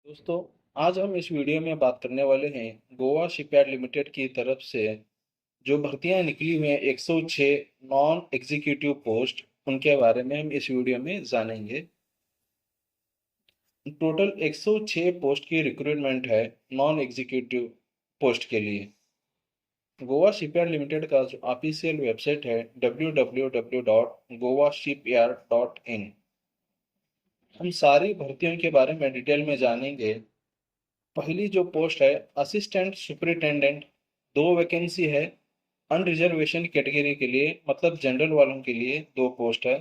दोस्तों, आज हम इस वीडियो में बात करने वाले हैं गोवा शिपयार्ड लिमिटेड की तरफ से जो भर्तियां निकली हुई हैं 106 नॉन एग्जीक्यूटिव पोस्ट उनके बारे में हम इस वीडियो में जानेंगे। टोटल 106 पोस्ट की रिक्रूटमेंट है नॉन एग्जीक्यूटिव पोस्ट के लिए। गोवा शिपयार्ड लिमिटेड का जो ऑफिशियल वेबसाइट है www.goashipyard.in। हम सारी भर्तियों के बारे में डिटेल में जानेंगे। पहली जो पोस्ट है असिस्टेंट सुपरिटेंडेंट, दो वैकेंसी है। अनरिजर्वेशन कैटेगरी के लिए मतलब जनरल वालों के लिए दो पोस्ट है।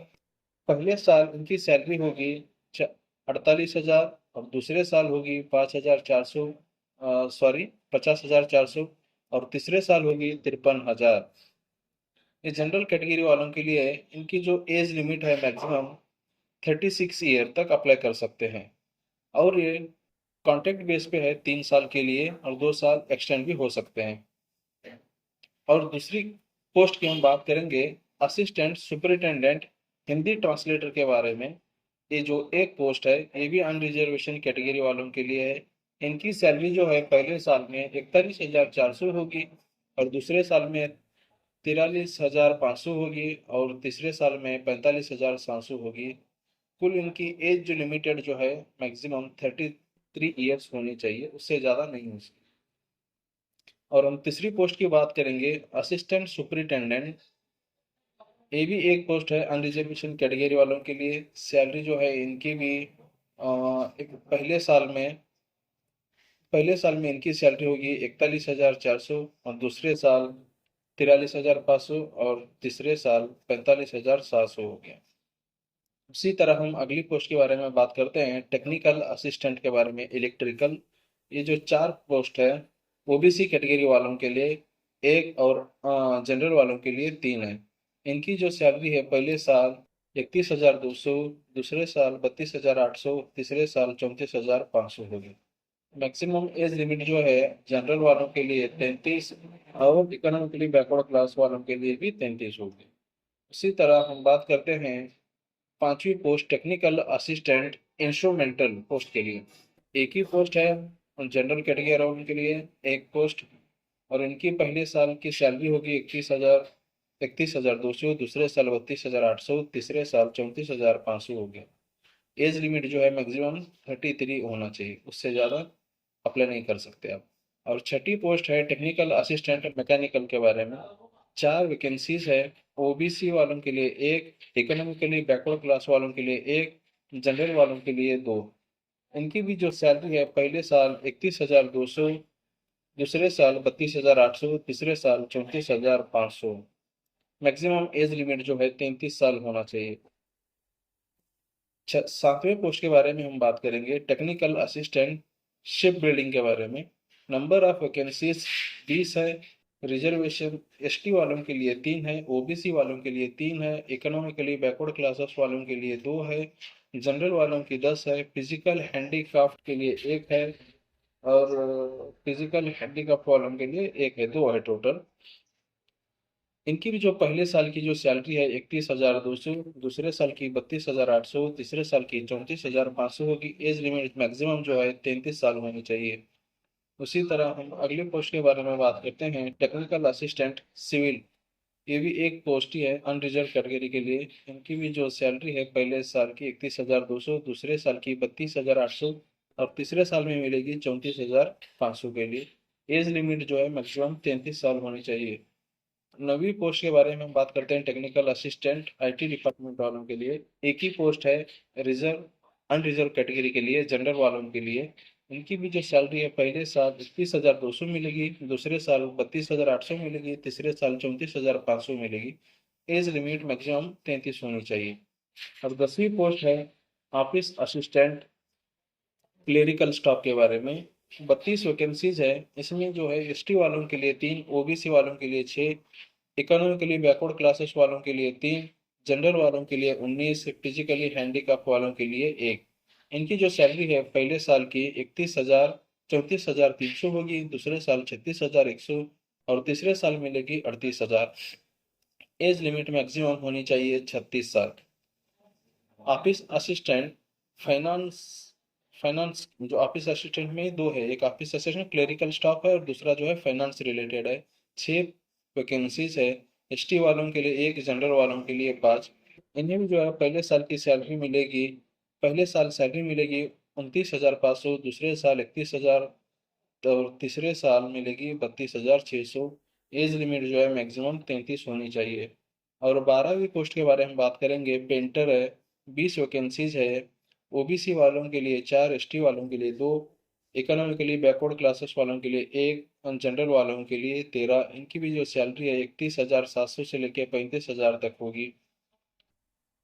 पहले साल इनकी सैलरी होगी 48,000 और दूसरे साल होगी 5,400, सॉरी 50,400 और तीसरे साल होगी 53,000। ये जनरल कैटेगरी वालों के लिए है। इनकी जो एज लिमिट है मैक्सिमम 36 ईयर तक अप्लाई कर सकते हैं और ये कॉन्ट्रैक्ट बेस पे है 3 साल के लिए और 2 साल एक्सटेंड भी हो सकते हैं। और दूसरी पोस्ट की हम बात करेंगे असिस्टेंट सुपरिटेंडेंट हिंदी ट्रांसलेटर के बारे में। ये जो एक पोस्ट है ये भी अनरिजर्वेशन कैटेगरी वालों के लिए है। इनकी सैलरी जो है पहले साल में 41,400 होगी और दूसरे साल में 43,500 होगी और तीसरे साल में 45,700 होगी। कुल इनकी एज जो लिमिटेड जो है मैक्सिमम 33 ईयर्स होनी चाहिए, उससे ज़्यादा नहीं हो सकती। और हम तीसरी पोस्ट की बात करेंगे असिस्टेंट सुपरिटेंडेंट। ये भी एक पोस्ट है अनरिजर्वेशन कैटेगरी वालों के लिए। सैलरी जो है इनकी भी एक पहले साल में इनकी सैलरी होगी 41,400 और दूसरे साल 43,500 और तीसरे साल 45,700 हो गया। उसी तरह हम अगली पोस्ट के बारे में बात करते हैं टेक्निकल असिस्टेंट के बारे में, इलेक्ट्रिकल। ये जो चार पोस्ट है ओबीसी कैटेगरी वालों के लिए एक और जनरल वालों के लिए तीन है। इनकी जो सैलरी है पहले साल 31,200, दूसरे साल 32,800, तीसरे साल 34,500 होगी। मैक्सिमम एज लिमिट जो है जनरल वालों के लिए 33 और इकोनॉमिकली बैकवर्ड क्लास वालों के लिए भी 33 होगी। इसी तरह हम बात करते हैं पांचवी post technical assistant instrumental post के लिए। एक ही पोस्ट है जनरल कैटेगरी वालों के लिए एक पोस्ट। और इनकी पहले साल की सैलरी होगी 31,200, दूसरे साल 32,800, तीसरे साल 34,500 हो गया। एज लिमिट जो है मैक्सिमम 33 होना चाहिए, उससे ज़्यादा अप्लाई नहीं कर सकते आप। और छठी पोस्ट है टेक्निकल असिस्टेंट मैकेनिकल के बारे में। चार वैकेंसीज है। ओबीसी वालों के लिए एक, इकोनॉमिकली बैकवर्ड क्लास वालों के लिए एक, जनरल वालों के लिए दो। इनकी भी जो सैलरी है पहले साल 31,200, दूसरे साल 32,800, तीसरे साल 34,500। मैक्सिमम एज लिमिट जो है 33 साल होना चाहिए। सातवें पोस्ट के बारे में हम बात करेंगे टेक्निकल असिस्टेंट शिप बिल्डिंग के बारे में। नंबर ऑफ वैकेंसीज 20 है। रिजर्वेशन एसटी वालों के लिए 3 है, ओबीसी वालों के लिए 3 है, इकोनॉमिकली बैकवर्ड क्लासेस वालों के लिए 2 है, जनरल वालों की 10 है, फिजिकल हैंडीक्राफ्ट के लिए 1 है और फिजिकल हैंडीक्राफ्ट वालों के लिए 1 है, 2 है टोटल। इनकी भी जो पहले साल की जो सैलरी है 31,200, दूसरे साल की 32,800, तीसरे साल की 34,500 होगी। एज लिमिट मैक्सिमम जो है 33 साल होनी चाहिए। उसी तरह हम अगले पोस्ट के बारे में बात करते हैं टेक्निकल असिस्टेंट सिविल। ये भी एक पोस्ट ही है अनरिजर्व कैटेगरी के लिए। इनकी भी जो सैलरी है पहले साल की 31,200, दूसरे साल की 32,800 और तीसरे साल में मिलेगी 34,500 के लिए। एज लिमिट जो है मैक्सिमम 33 साल होनी चाहिए। नवी पोस्ट के बारे में हम बात करते हैं टेक्निकल असिस्टेंट आईटी डिपार्टमेंट वालों के लिए। एक ही पोस्ट है रिजर्व अनरिजर्व कैटेगरी के लिए, जनरल वालों के लिए। इनकी भी जो सैलरी है पहले साल 31,200 मिलेगी, दूसरे साल 32,800 मिलेगी, तीसरे साल 34,500 मिलेगी। एज लिमिट मैक्सिमम 33 होनी चाहिए। और 10वीं पोस्ट है ऑफिस असिस्टेंट क्लेरिकल स्टाफ के बारे में। 32 वैकेंसीज है। इसमें जो है एसटी वालों के लिए 3, ओबीसी वालों के लिए 6, इकोनॉमिकली बैकवर्ड क्लासेस वालों के लिए 3, जनरल वालों के लिए 19, फिजिकली हैंडीकैप वालों के लिए 1। इनकी जो सैलरी है पहले साल की 34,300 होगी, दूसरे साल 36,100 और तीसरे साल मिलेगी 38,000। एज लिमिट मैक्सिमम होनी चाहिए 36 साल। ऑफिस असिस्टेंट फाइनेंस फाइनेंस जो ऑफिस असिस्टेंट में दो है, एक ऑफिस असिस्टेंट क्लेरिकल स्टाफ है और दूसरा जो है फाइनेंस रिलेटेड है। 6 वैकेंसीज है। एसटी वालों के लिए एक, जनरल वालों के लिए 5। इन्हें भी जो है पहले साल की सैलरी मिलेगी, पहले साल सैलरी मिलेगी 29,500, दूसरे साल 31,000, और तीसरे साल मिलेगी 32,600। एज लिमिट जो है मैक्सिमम 33 होनी चाहिए। और 12वीं पोस्ट के बारे में बात करेंगे, पेंटर है। 20 वैकेंसीज है। ओबीसी वालों के लिए 4, एसटी वालों के लिए 2, इकोनॉमिकली बैकवर्ड क्लासेस वालों के लिए 1, और जनरल वालों के लिए 13। इनकी भी जो सैलरी है 31,700 से लेकर 35,000 तक होगी।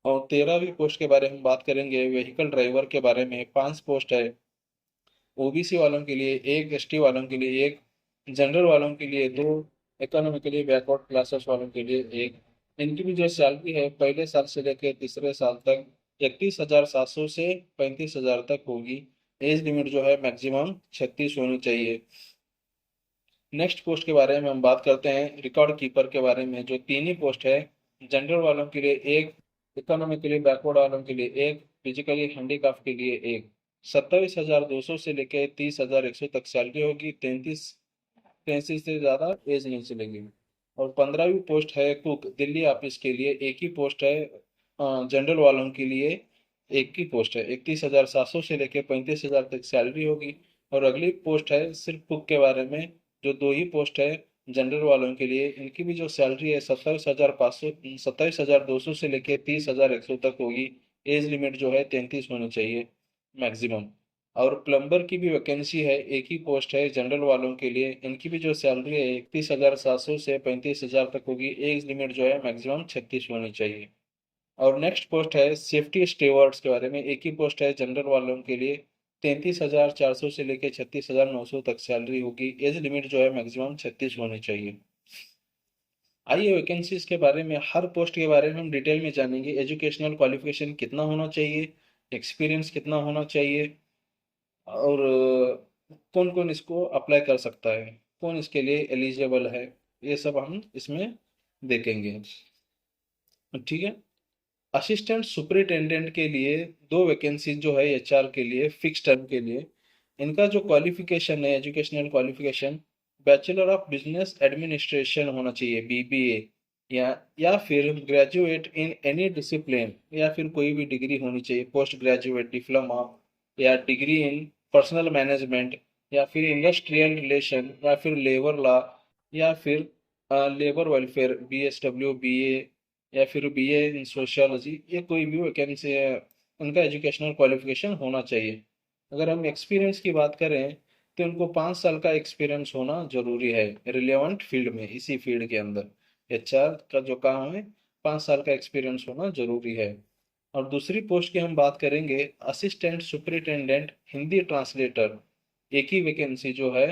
और 13वीं पोस्ट के बारे में बात करेंगे, व्हीकल ड्राइवर के बारे में 5 पोस्ट है। ओबीसी वालों के लिए 1, एसटी वालों के लिए 1, जनरल वालों के लिए 2, इकोनॉमिकली बैकवर्ड क्लासेस वालों के लिए 1। इनकी भी जो सैलरी है पहले साल से लेकर तीसरे साल तक 31,700 से 35,000 तक होगी। एज लिमिट जो है मैक्सिमम 36 होनी चाहिए। नेक्स्ट पोस्ट के बारे में हम बात करते हैं, रिकॉर्ड कीपर के बारे में, जो 3 ही पोस्ट है। जनरल वालों के लिए 1, इकोनॉमिकली बैकवर्ड वालों के लिए 1, फिजिकली हैंडीकैप के लिए 1। 27,200 से लेकर 30,100 तक सैलरी होगी। 33 से ज़्यादा एज नहीं चलेगी। और 15वीं पोस्ट है कुक, दिल्ली ऑफिस के लिए एक ही पोस्ट है। जनरल वालों के लिए एक ही पोस्ट है। 31,700 से लेकर 35,000 तक सैलरी होगी। और अगली पोस्ट है सिर्फ कुक के बारे में, जो 2 ही पोस्ट है जनरल वालों के लिए। इनकी भी जो सैलरी है 27,500, 27,200 से लेकर 30,100 तक होगी। एज लिमिट जो है 33 होनी चाहिए मैक्सिमम। और प्लम्बर की भी वैकेंसी है, एक ही पोस्ट है जनरल वालों के लिए। इनकी भी जो सैलरी है 31,700 से 35,000 तक होगी। एज लिमिट जो है मैक्सिमम 36 होनी चाहिए। और नेक्स्ट पोस्ट है सेफ्टी स्टेवर्ड्स के बारे में, एक ही पोस्ट है जनरल वालों के लिए। 33,400 से लेकर 36,900 तक सैलरी होगी। एज लिमिट जो है मैक्सिमम 36 होनी चाहिए। आइए वैकेंसीज के बारे में, हर पोस्ट के बारे में हम डिटेल में जानेंगे। एजुकेशनल क्वालिफिकेशन कितना होना चाहिए, एक्सपीरियंस कितना होना चाहिए, और कौन कौन इसको अप्लाई कर सकता है, कौन इसके लिए एलिजिबल है, ये सब हम इसमें देखेंगे। ठीक है। असिस्टेंट सुपरिटेंडेंट के लिए 2 वैकेंसी जो है एचआर के लिए, फिक्स टर्म के लिए। इनका जो क्वालिफिकेशन है, educational qualification, bachelor of business administration होना चाहिए, बीबीए, या फिर ग्रेजुएट इन एनी डिसिप्लिन, या फिर कोई भी डिग्री होनी चाहिए, पोस्ट ग्रेजुएट डिप्लोमा, या डिग्री इन पर्सनल मैनेजमेंट, या फिर इंडस्ट्रियल रिलेशन, या फिर लेबर लॉ, या फिर लेबर वेलफेयर, बीएसडब्ल्यू, बीए, या फिर बीए इन सोशियोलॉजी। ये कोई भी वैकेंसी है, उनका एजुकेशनल क्वालिफिकेशन होना चाहिए। अगर हम एक्सपीरियंस की बात करें तो उनको 5 साल का एक्सपीरियंस होना जरूरी है रिलेवेंट फील्ड में, इसी फील्ड के अंदर एचआर का जो काम है 5 साल का एक्सपीरियंस होना जरूरी है। और दूसरी पोस्ट की हम बात करेंगे, असिस्टेंट सुपरिटेंडेंट हिंदी ट्रांसलेटर, एक ही वैकेंसी जो है।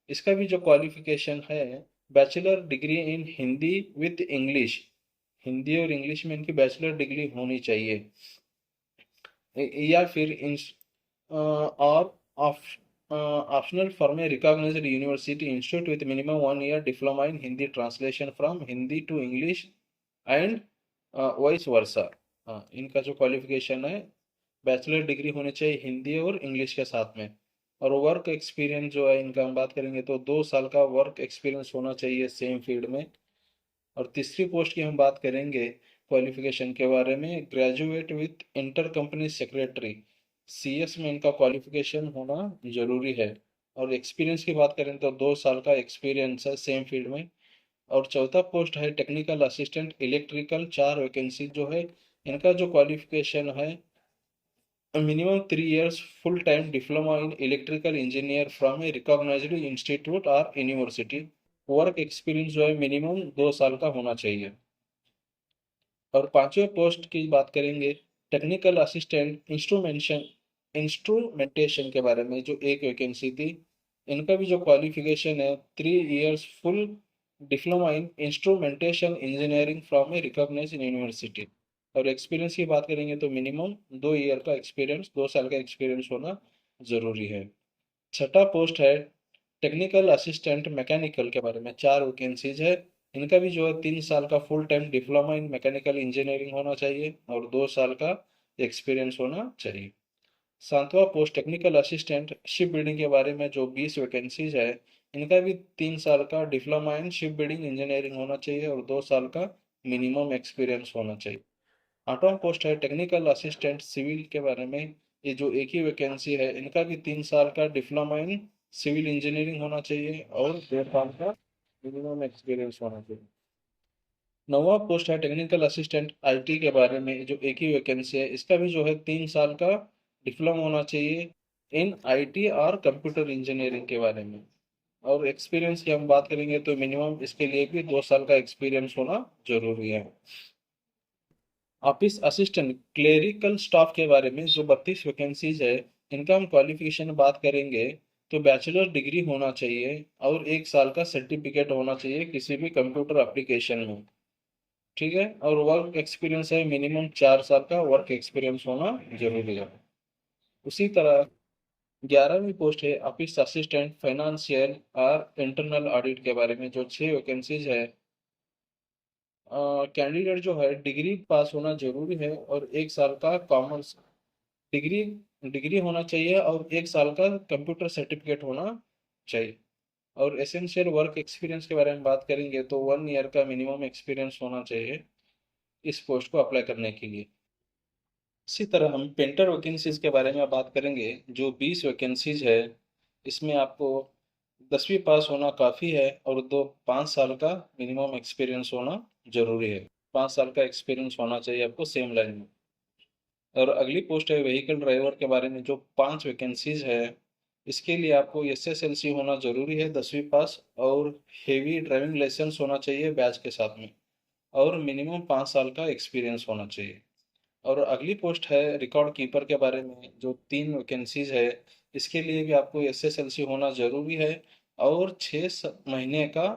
इसका भी जो क्वालिफिकेशन है, bachelor degree in Hindi with English, Hindi और इंग्लिश में इनकी बैचलर डिग्री होनी चाहिए। या फिर और optional for a recognised university institute with minimum 1 year diploma in Hindi translation from Hindi to English and vice versa. इनका जो क्वालिफिकेशन है, बैचलर डिग्री होनी चाहिए हिंदी और इंग्लिश के साथ में। और वर्क एक्सपीरियंस जो है इनका हम बात करेंगे तो 2 साल का वर्क एक्सपीरियंस होना चाहिए सेम फील्ड में। और तीसरी पोस्ट की हम बात करेंगे क्वालिफिकेशन के बारे में, graduate with inter company secretary, CS में इनका क्वालिफिकेशन होना जरूरी है। और एक्सपीरियंस की बात करें तो 2 साल का एक्सपीरियंस है सेम फील्ड में। और चौथा पोस्ट है टेक्निकल असिस्टेंट इलेक्ट्रिकल, 4 वैकेंसी जो है। इनका जो क्वालिफिकेशन है, minimum 3 years full time diploma in electrical engineer from a recognised institute और यूनिवर्सिटी। वर्क एक्सपीरियंस जो है मिनिमम 2 साल का होना चाहिए। और पांचवें पोस्ट की बात करेंगे, टेक्निकल असिस्टेंट इंस्ट्रूमेंटेशन के बारे में, जो एक वैकेंसी थी। इनका भी जो क्वालिफिकेशन है, 3 years full diploma in instrumentation engineering from a recognised university. और एक्सपीरियंस की बात करेंगे तो मिनिमम 2 ईयर का एक्सपीरियंस, 2 साल का एक्सपीरियंस होना जरूरी है। छठा पोस्ट है टेक्निकल असिस्टेंट मैकेनिकल के बारे में, 4 वैकेंसीज है। इनका भी जो है 3 साल का फुल टाइम डिप्लोमा इन मैकेनिकल इंजीनियरिंग होना चाहिए और 2 साल का एक्सपीरियंस होना चाहिए। सातवां post technical assistant ship building के बारे में जो 20 वैकेंसीज है, इनका भी 3 साल का diploma in ship building engineering होना चाहिए और 2 साल का मिनिमम एक्सपीरियंस होना चाहिए। आठवां पोस्ट है टेक्निकल असिस्टेंट सिविल के बारे में। ये जो एक ही वैकेंसी है, इनका भी 3 साल का डिप्लोमा इन सिविल इंजीनियरिंग होना चाहिए और 2 साल का मिनिमम एक्सपीरियंस होना चाहिए। नौवां पोस्ट है टेक्निकल असिस्टेंट आईटी के बारे में, जो एक ही वैकेंसी है, इसका भी जो है 3 साल का डिप्लोमा होना चाहिए इन आईटी और कंप्यूटर इंजीनियरिंग के बारे में। और एक्सपीरियंस की हम बात करेंगे तो मिनिमम इसके लिए भी 2 साल का एक्सपीरियंस होना जरूरी है। ऑफिस असिस्टेंट क्लेरिकल स्टाफ के बारे में जो 32 वैकेंसीज है, इनका हम क्वालिफिकेशन बात करेंगे तो बैचलर डिग्री होना चाहिए और 1 साल का सर्टिफिकेट होना चाहिए किसी भी कंप्यूटर एप्लीकेशन में। ठीक है, और वर्क एक्सपीरियंस है मिनिमम 4 साल का वर्क एक्सपीरियंस होना जरूरी है। उसी तरह 11वीं पोस्ट है ऑफिस असिस्टेंट फाइनेंशियल और इंटरनल ऑडिट के बारे में, जो 6 वैकेंसीज है। कैंडिडेट जो है डिग्री पास होना जरूरी है और 1 साल का कॉमर्स डिग्री डिग्री होना चाहिए और 1 साल का कंप्यूटर सर्टिफिकेट होना चाहिए। और एसेंशियल वर्क एक्सपीरियंस के बारे में बात करेंगे तो 1 ईयर का मिनिमम एक्सपीरियंस होना चाहिए इस पोस्ट को अप्लाई करने के लिए। इसी तरह हम पेंटर वैकेंसीज के बारे में बात करेंगे, जो 20 वैकेंसीज है। इसमें आपको 10वीं पास होना काफ़ी है और 5 साल का मिनिमम एक्सपीरियंस होना जरूरी है। 5 साल का एक्सपीरियंस होना चाहिए आपको सेम लाइन में। और अगली पोस्ट है व्हीकल ड्राइवर के बारे में, जो 5 वैकेंसीज है। इसके लिए आपको SSLC होना जरूरी है 10वीं पास और हेवी ड्राइविंग लाइसेंस होना चाहिए बैच के साथ में और मिनिमम 5 साल का एक्सपीरियंस होना चाहिए। और अगली पोस्ट है रिकॉर्ड कीपर के बारे में, जो 3 वैकेंसीज है। इसके लिए भी आपको SSLC होना जरूरी है और 6 महीने का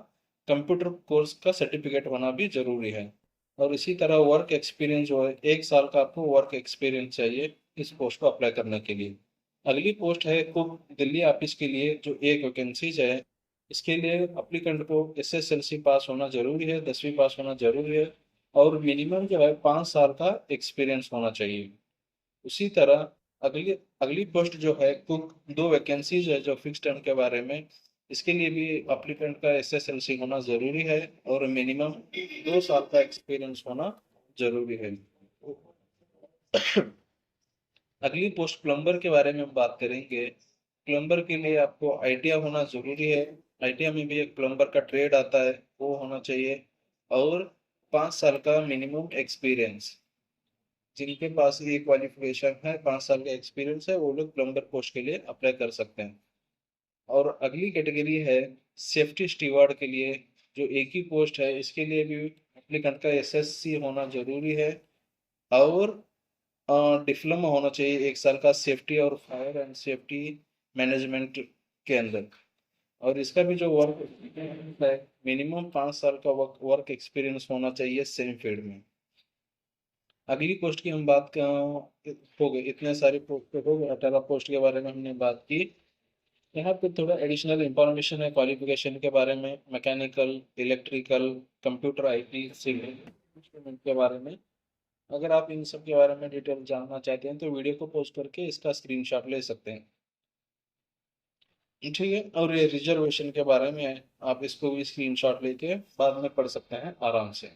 कंप्यूटर कोर्स का सर्टिफिकेट होना भी जरूरी है। और इसी तरह वर्क एक्सपीरियंस जो है 1 साल का आपको वर्क एक्सपीरियंस चाहिए इस पोस्ट को अप्लाई करने के लिए। अगली पोस्ट है कुक दिल्ली ऑफिस के लिए, जो 1 वैकेंसीज है। इसके लिए अप्लीकेंट को SSLC पास होना जरूरी है, 10वीं पास होना जरूरी है और मिनिमम जो है 5 साल का एक्सपीरियंस होना चाहिए। उसी तरह अगली अगली पोस्ट जो है कुक 2 वैकेंसीज है जो फिक्स टर्म के बारे में। इसके लिए भी अप्लीकेंट का SSLC होना जरूरी है और मिनिमम 2 साल का एक्सपीरियंस होना जरूरी है। अगली पोस्ट प्लम्बर के बारे में हम बात करेंगे। प्लम्बर के लिए आपको आईटीआई होना जरूरी है। आईटीआई में भी एक प्लम्बर का ट्रेड आता है, वो होना चाहिए और 5 साल का मिनिमम एक्सपीरियंस। जिनके पास ये क्वालिफिकेशन है, 5 साल का एक्सपीरियंस है, वो लोग प्लम्बर पोस्ट के लिए अप्लाई कर सकते हैं। और अगली कैटेगरी है सेफ्टी स्टीवर्ड के लिए, जो एक ही पोस्ट है। इसके लिए भी एप्लीकेंट का SSC होना जरूरी है और डिप्लोमा होना चाहिए 1 साल का सेफ्टी और फायर एंड सेफ्टी मैनेजमेंट के अंदर। और इसका भी जो वर्क है, मिनिमम 5 साल का वर्क एक्सपीरियंस होना चाहिए सेम फील्ड में। अगली पोस्ट की हम बात हो गई, इतने सारे पोस्ट हो गए, 18 पोस्ट के बारे में हमने बात की। यहाँ पे थोड़ा एडिशनल इंफॉर्मेशन है क्वालिफिकेशन के बारे में, mechanical, electrical, computer IT, civil instrument के बारे में। अगर आप इन सब के बारे में डिटेल जानना चाहते हैं तो वीडियो को पोस्ट करके इसका स्क्रीनशॉट ले सकते हैं। ठीक है, और ये रिजर्वेशन के बारे में है, आप इसको भी स्क्रीनशॉट लेके बाद में पढ़ सकते हैं आराम से।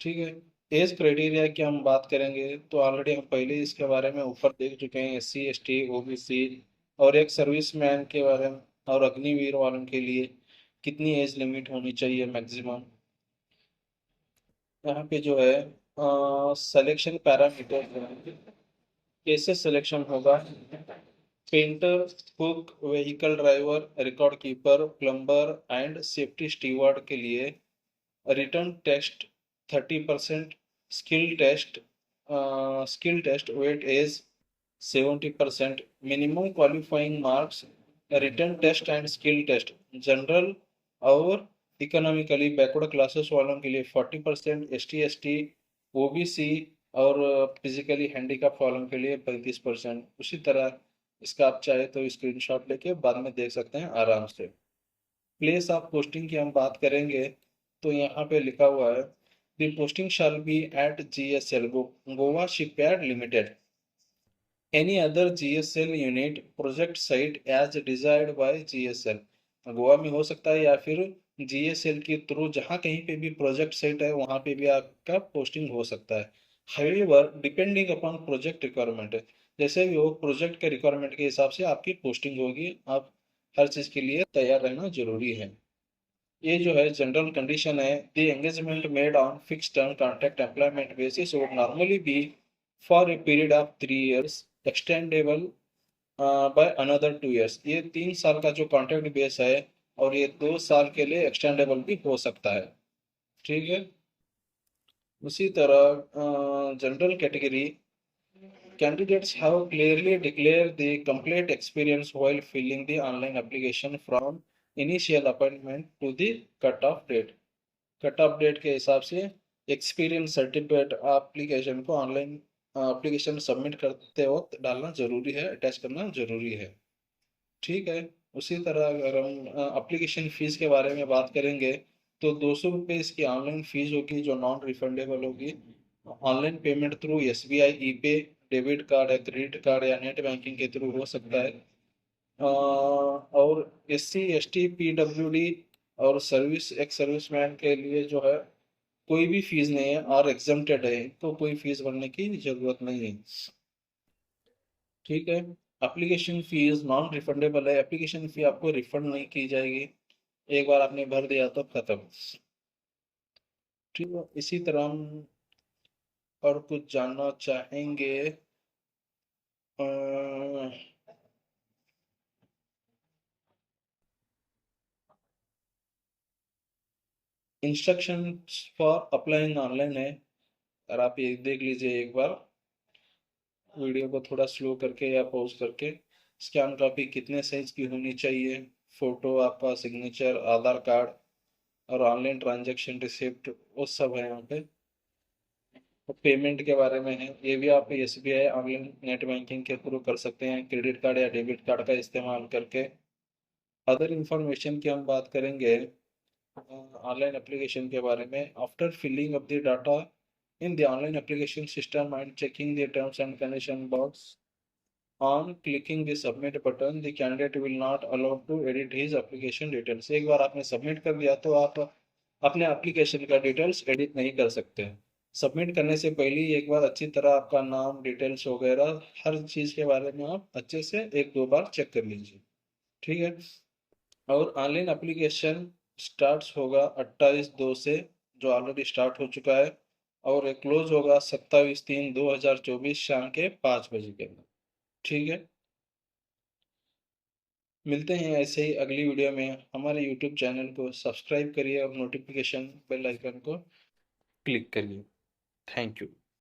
ठीक है, एज क्राइटेरिया की हम बात करेंगे तो ऑलरेडी हम पहले इसके बारे में ऊपर देख चुके हैं, SC ST OBC और एक सर्विस मैन के बारे में और अग्निवीर वालों के लिए कितनी एज लिमिट होनी चाहिए मैक्सिमम। यहाँ पे जो है सिलेक्शन पैरामीटर कैसे सिलेक्शन होगा। Painter, cook, vehicle driver, record keeper, plumber and safety steward के लिए written test 30%, skill test weightage 70%, minimum qualifying marks, written test and skill test general और इकोनॉमिकली बैकवर्ड क्लासेस वालों के लिए 40%, ST ST OBC और physically handicap वालों के लिए 35%। उसी तरह इसका आप चाहे तो स्क्रीनशॉट लेके बाद में देख सकते हैं आराम से। प्लेस ऑफ पोस्टिंग की हम बात करेंगे तो यहाँ पे लिखा हुआ है the posting shall be at GSL Goa shipyard limited. Any other GSL unit project site as desired by GSL। Goa में हो सकता है या फिर GSL के थ्रू जहाँ कहीं पे भी प्रोजेक्ट साइट है वहाँ पे भी आपका पोस्टिंग हो सकता है। However depending upon project requirement है, जैसे भी हो प्रोजेक्ट के रिक्वायरमेंट के हिसाब से आपकी पोस्टिंग होगी। आप हर चीज़ के लिए तैयार रहना जरूरी है। ये जो है जनरल कंडीशन है, the engagement made on fix term contract employment basis would normally B for a period of 3 years extendable by another 2 years। ये 3 साल का जो कॉन्ट्रैक्ट बेस है और ये 2 साल के लिए एक्सटेंडेबल भी हो सकता है। ठीक है। उसी तरह general category, candidates have clearly declared the complete experience while filling the online application from initial appointment to the cut-off date। Cut off date के हिसाब से एक्सपीरियंस सर्टिफिकेट एप्लीकेशन को ऑनलाइन एप्लीकेशन सबमिट करते वक्त डालना जरूरी है, अटैच करना जरूरी है। ठीक है। उसी तरह अगर हम एप्लीकेशन फीस के बारे में बात करेंगे तो 200 रुपये इसकी ऑनलाइन फीस होगी जो नॉन रिफंडेबल होगी। ऑनलाइन पेमेंट थ्रू SBI ई पे, डेबिट कार्ड या क्रेडिट कार्ड या नेट बैंकिंग के थ्रू हो सकता है। और SC ST PWD और सर्विस एक्स सर्विसमैन के लिए जो है कोई भी फीस नहीं है और एग्जम्प्टेड है, तो कोई फीस भरने की जरूरत नहीं है। ठीक है। एप्लीकेशन फीस नॉन रिफंडेबल है, एप्लीकेशन फी आपको रिफंड नहीं की जाएगी, एक बार आपने भर दिया तो खत्म। ठीक है। इसी तरह हम और कुछ जानना चाहेंगे। इंस्ट्रक्शन फॉर अप्लाइंग ऑनलाइन है, और आप ये देख लीजिए एक बार वीडियो को थोड़ा स्लो करके या पॉज करके। स्कैन कॉपी कितने साइज की होनी चाहिए, फोटो, आपका सिग्नेचर, आधार कार्ड और ऑनलाइन ट्रांजैक्शन रिसिप्ट, वो सब है यहाँ पे। और पेमेंट के बारे में है, ये भी आप SBI ऑनलाइन नेट बैंकिंग के थ्रू कर सकते हैं क्रेडिट कार्ड या डेबिट कार्ड का इस्तेमाल करके। अदर इंफॉर्मेशन की हम बात करेंगे ऑनलाइन एप्लीकेशन के बारे में। After filling up the data in the online application system and checking the terms and condition box on clicking the submit button the candidate will not allowed to edit his application details। एक बार आपने submit कर दिया तो आप अपने application का details edit नहीं कर सकते। सबमिट करने से पहले एक बार अच्छी तरह आपका नाम, डिटेल्स वगैरह हर चीज़ के बारे में आप अच्छे से 1-2 बार चेक कर लीजिए। ठीक है। और ऑनलाइन एप्लीकेशन स्टार्ट होगा 28/2 से, जो ऑलरेडी स्टार्ट हो चुका है, और क्लोज होगा 27/3/2024 शाम के 5 बजे के अंदर। ठीक है। मिलते हैं ऐसे ही अगली वीडियो में। हमारे यूट्यूब चैनल को सब्सक्राइब करिए और नोटिफिकेशन बेल आइकन को क्लिक करिए। Thank you.